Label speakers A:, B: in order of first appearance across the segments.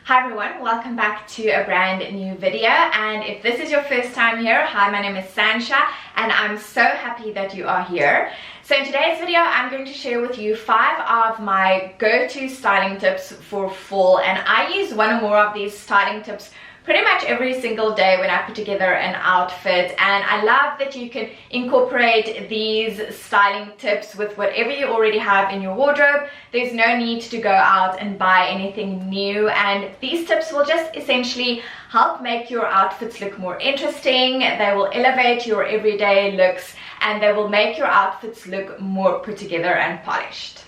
A: Hi everyone, welcome back to a brand new video, and if this is your first time here, hi, my name is Sansha and I'm so happy that you are here. So in today's video I'm going to share with you 5 of my go-to styling tips for fall, and I use one or more of these styling tips pretty much every single day when I put together an outfit, and I love that you can incorporate these styling tips with whatever you already have in your wardrobe. There's no need to go out and buy anything new, and these tips will just essentially help make your outfits look more interesting. They will elevate your everyday looks and they will make your outfits look more put together and polished.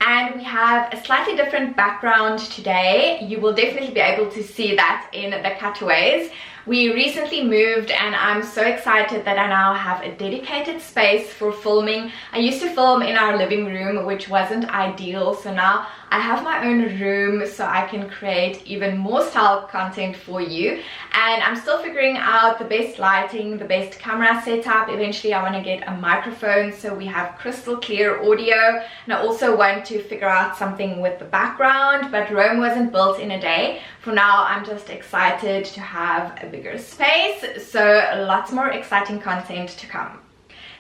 A: And we have a slightly different background today. You will definitely be able to see that in the cutaways. We recently moved and I'm so excited that I now have a dedicated space for filming. I used to film in our living room, which wasn't ideal, so now I have my own room so I can create even more style content for you. And I'm still figuring out the best lighting, the best camera setup. Eventually I want to get a microphone so we have crystal clear audio, and I also want to figure out something with the background, but Rome wasn't built in a day. For now I'm just excited to have a bigger space, so lots more exciting content to come.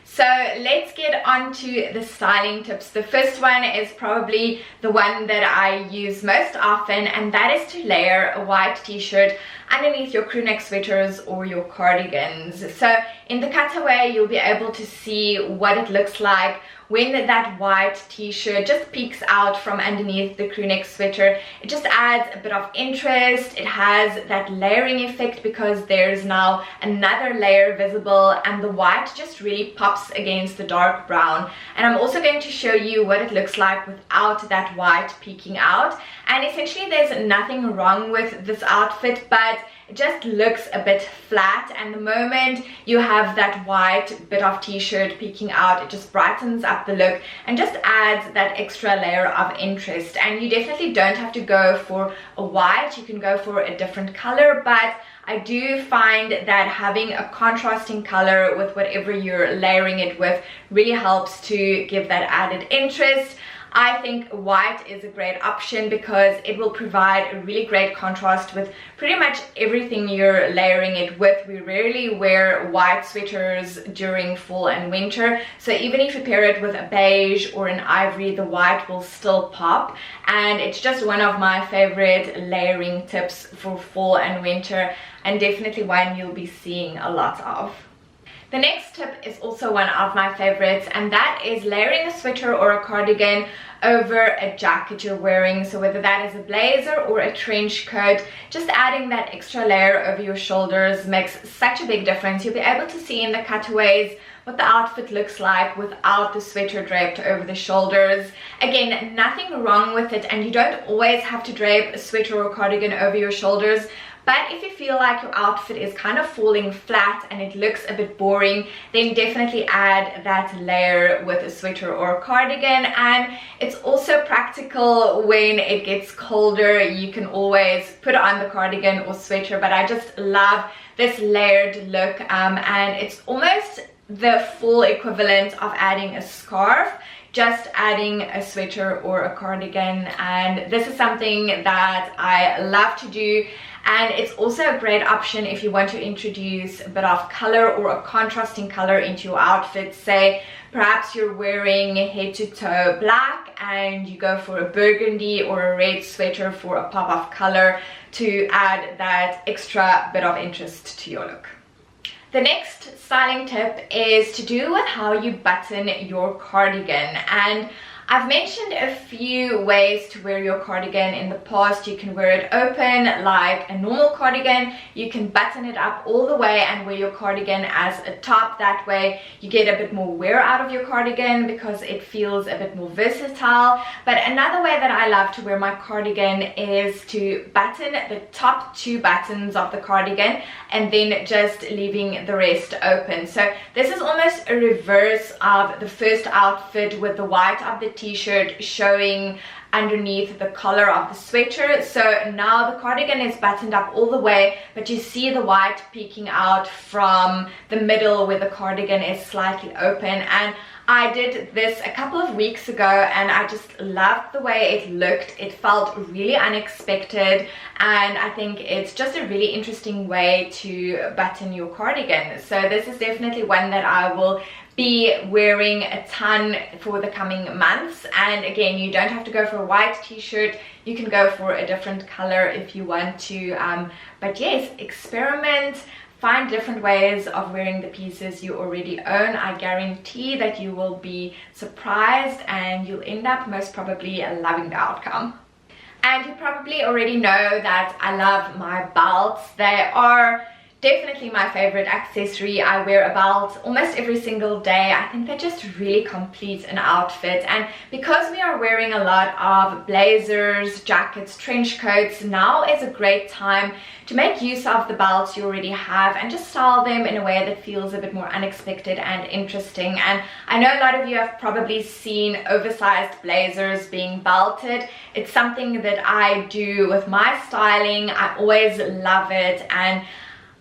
A: So let's get on to the styling tips. The first one is probably the one that I use most often, and that is to layer a white t-shirt underneath your crew neck sweaters or your cardigans. So in the cutaway you'll be able to see what it looks like when that white t-shirt just peeks out from underneath the crew neck sweater. It just adds a bit of interest. It has that layering effect because there's now another layer visible, and the white just really pops against the dark brown. And I'm also going to show you what it looks like without that white peeking out. And essentially there's nothing wrong with this outfit, but it just looks a bit flat, and the moment you have that white bit of t-shirt peeking out, it just brightens up the look and just adds that extra layer of interest. And you definitely don't have to go for a white, you can go for a different color, but I do find that having a contrasting color with whatever you're layering it with really helps to give that added interest. I think white is a great option because it will provide a really great contrast with pretty much everything you're layering it with. We rarely wear white sweaters during fall and winter, so even if you pair it with a beige or an ivory, the white will still pop, and it's just one of my favorite layering tips for fall and winter, and definitely one you'll be seeing a lot of. The next tip is also one of my favorites, and that is layering a sweater or a cardigan over a jacket you're wearing. So whether that is a blazer or a trench coat, just adding that extra layer over your shoulders makes such a big difference. You'll be able to see in the cutaways what the outfit looks like without the sweater draped over the shoulders. Again, nothing wrong with it, and you don't always have to drape a sweater or cardigan over your shoulders. But if you feel like your outfit is kind of falling flat and it looks a bit boring, then definitely add that layer with a sweater or a cardigan. And it's also practical when it gets colder. You can always put on the cardigan or sweater, but I just love this layered look, and it's almost the full equivalent of adding a scarf, just adding a sweater or a cardigan. And this is something that I love to do, and it's also a great option if you want to introduce a bit of color or a contrasting color into your outfit. Say perhaps you're wearing head to toe black and you go for a burgundy or a red sweater for a pop of color to add that extra bit of interest to your look. The next styling tip is to do with how you button your cardigan, and I've mentioned a few ways to wear your cardigan in the past. You can wear it open like a normal cardigan, you can button it up all the way and wear your cardigan as a top. That way you get a bit more wear out of your cardigan because it feels a bit more versatile. But another way that I love to wear my cardigan is to button the top 2 buttons of the cardigan and then just leaving the rest open. So this is almost a reverse of the first outfit with the white of the t-shirt showing underneath the collar of the sweater. So now the cardigan is buttoned up all the way, but you see the white peeking out from the middle where the cardigan is slightly open. And I did this a couple of weeks ago and I just loved the way it looked. It felt really unexpected, and I think it's just a really interesting way to button your cardigan. So this is definitely one that I will be wearing a ton for the coming months. And again, you don't have to go for a white t-shirt, you can go for a different color if you want to, but yes, experiment, find different ways of wearing the pieces you already own. I guarantee that you will be surprised and you'll end up most probably loving the outcome. And you probably already know that I love my belts. They are definitely my favorite accessory. I wear a belt almost every single day. I think they just really complete an outfit, and because we are wearing a lot of blazers, jackets, trench coats, now is a great time to make use of the belts you already have and just style them in a way that feels a bit more unexpected and interesting. And I know a lot of you have probably seen oversized blazers being belted. It's something that I do with my styling. I always love it, and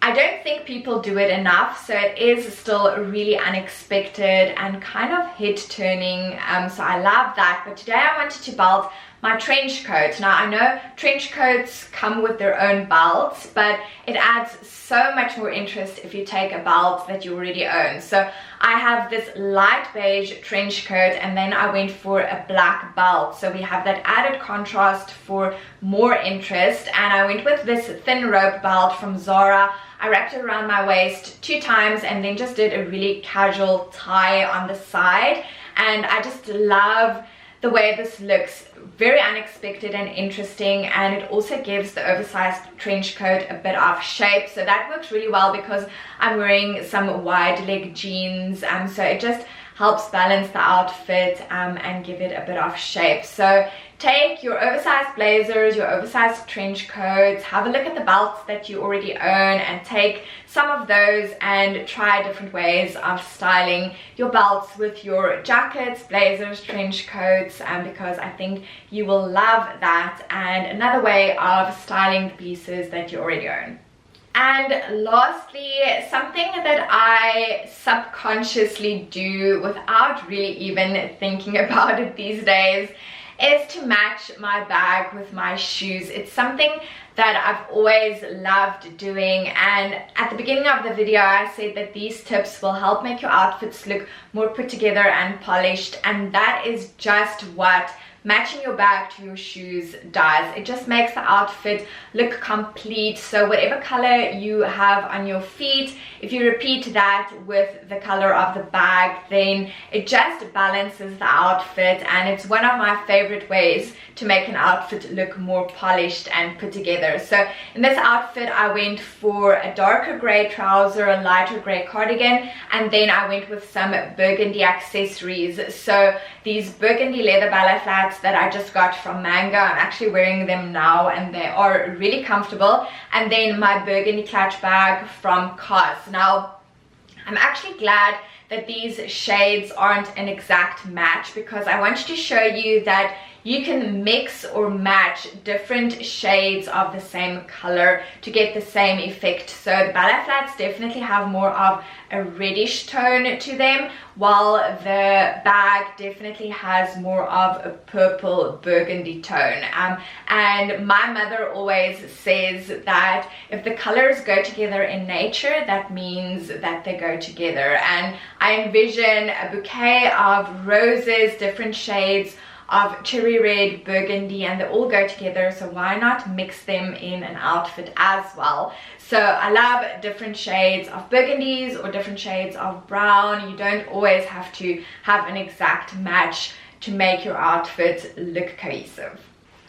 A: I don't think people do it enough, so it is still really unexpected and kind of head-turning, so I love that. But today I wanted to belt my trench coat. Now I know trench coats come with their own belts, but it adds so much more interest if you take a belt that you already own. So I have this light beige trench coat, and then I went for a black belt, so we have that added contrast for more interest. And I went with this thin rope belt from Zara. I wrapped it around my waist 2 times and then just did a really casual tie on the side, and I just love the way this looks. Very unexpected and interesting, and it also gives the oversized trench coat a bit of shape, so that works really well because I'm wearing some wide leg jeans, so it just helps balance the outfit and give it a bit of shape. So take your oversized blazers, your oversized trench coats, have a look at the belts that you already own and take some of those and try different ways of styling your belts with your jackets, blazers, trench coats, because I think you will love that, and another way of styling the pieces that you already own. And lastly, something that I subconsciously do without really even thinking about it these days is to match my bag with my shoes. It's something that I've always loved doing, and at the beginning of the video I said that these tips will help make your outfits look more put together and polished, and that is just what matching your bag to your shoes does. It just makes the outfit look complete. So whatever color you have on your feet, if you repeat that with the color of the bag, then it just balances the outfit, and it's one of my favorite ways to make an outfit look more polished and put together. So in this outfit I went for a darker gray trouser, a lighter gray cardigan, and then I went with some burgundy accessories. So these burgundy leather ballet flats that I just got from Mango, I'm actually wearing them now and they are really comfortable, and then my burgundy clutch bag from COS. Now I'm actually glad that these shades aren't an exact match, because I wanted to show you that you can mix or match different shades of the same color to get the same effect. So the ballet flats definitely have more of a reddish tone to them, while the bag definitely has more of a purple burgundy tone. And my mother always says that if the colors go together in nature, that means that they go together. And I envision a bouquet of roses, different shades of cherry red, burgundy, and they all go together, so why not mix them in an outfit as well? So I love different shades of burgundies or different shades of brown. You don't always have to have an exact match to make your outfit look cohesive.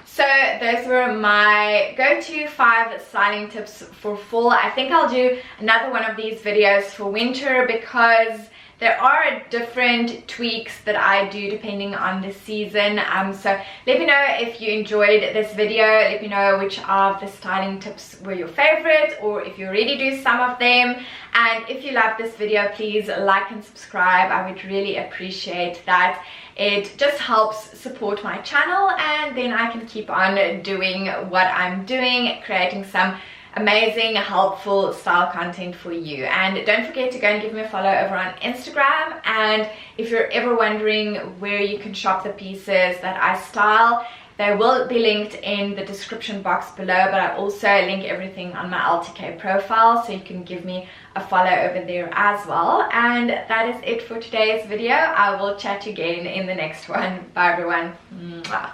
A: So those were my go-to 5 styling tips for fall. I think I'll do another one of these videos for winter, because there are different tweaks that I do depending on the season. So let me know if you enjoyed this video. Let me know which of the styling tips were your favorite, or if you already do some of them. And if you love this video, please like and subscribe. I would really appreciate that. It just helps support my channel, and then I can keep on doing what I'm doing, creating some amazing, helpful style content for you. And don't forget to go and give me a follow over on Instagram. And if you're ever wondering where you can shop the pieces that I style, they will be linked in the description box below, but I also link everything on my LTK profile, so you can give me a follow over there as well. And that is it for today's video. I will chat again in the next one. Bye everyone. Mwah.